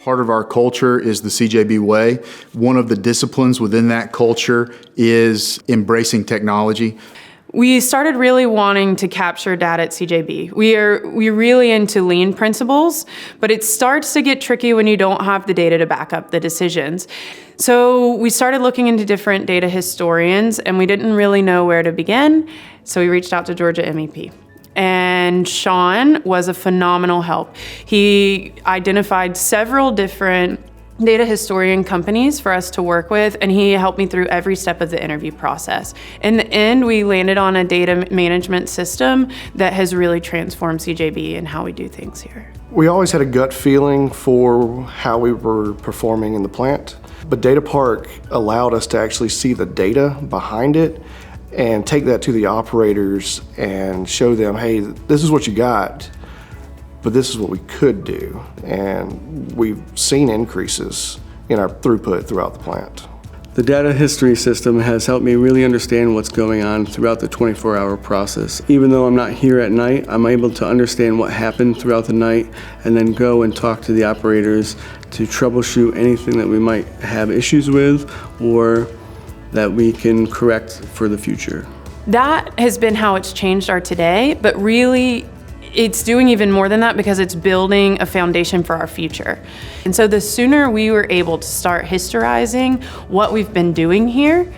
Part of our culture is the CJB way. One of the disciplines within that culture is embracing technology. We started really wanting to capture data at CJB. We're really into lean principles, but it starts to get tricky when you don't have the data to back up the decisions. So we started looking into different data historians, and we didn't really know where to begin, so we reached out to Georgia MEP. And Sean was a phenomenal help. He identified several different data historian companies for us to work with, and he helped me through every step of the interview process. In the end, we landed on a data management system that has really transformed CJB and how we do things here. We always had a gut feeling for how we were performing in the plant, but Data Park allowed us to actually see the data behind it and take that to the operators and show them, hey, this is what you got, but this is what we could do. And we've seen increases in our throughput throughout the plant. The data history system has helped me really understand what's going on throughout the 24-hour process. Even though I'm not here at night, I'm able to understand what happened throughout the night and then go and talk to the operators to troubleshoot anything that we might have issues with or that we can correct for the future. That has been how it's changed our today, but really it's doing even more than that because it's building a foundation for our future. And so the sooner we were able to start historizing what we've been doing here,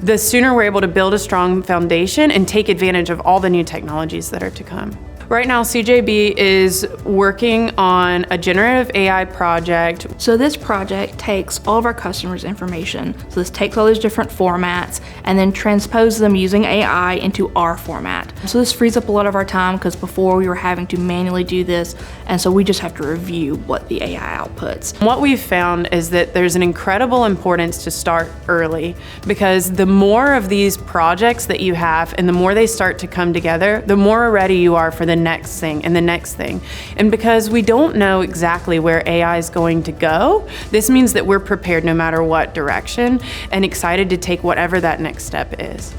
the sooner we're able to build a strong foundation and take advantage of all the new technologies that are to come. Right now, CJB is working on a generative AI project. So this project takes all of our customers' information. So this takes all these different formats and then transposes them using AI into our format. So this frees up a lot of our time because before we were having to manually do this, and so we just have to review what the AI outputs. What we've found is that there's an incredible importance to start early because the more of these projects that you have and the more they start to come together, the more ready you are for the next thing and the next thing. And because we don't know exactly where AI is going to go, this means that we're prepared no matter what direction and excited to take whatever that next step is.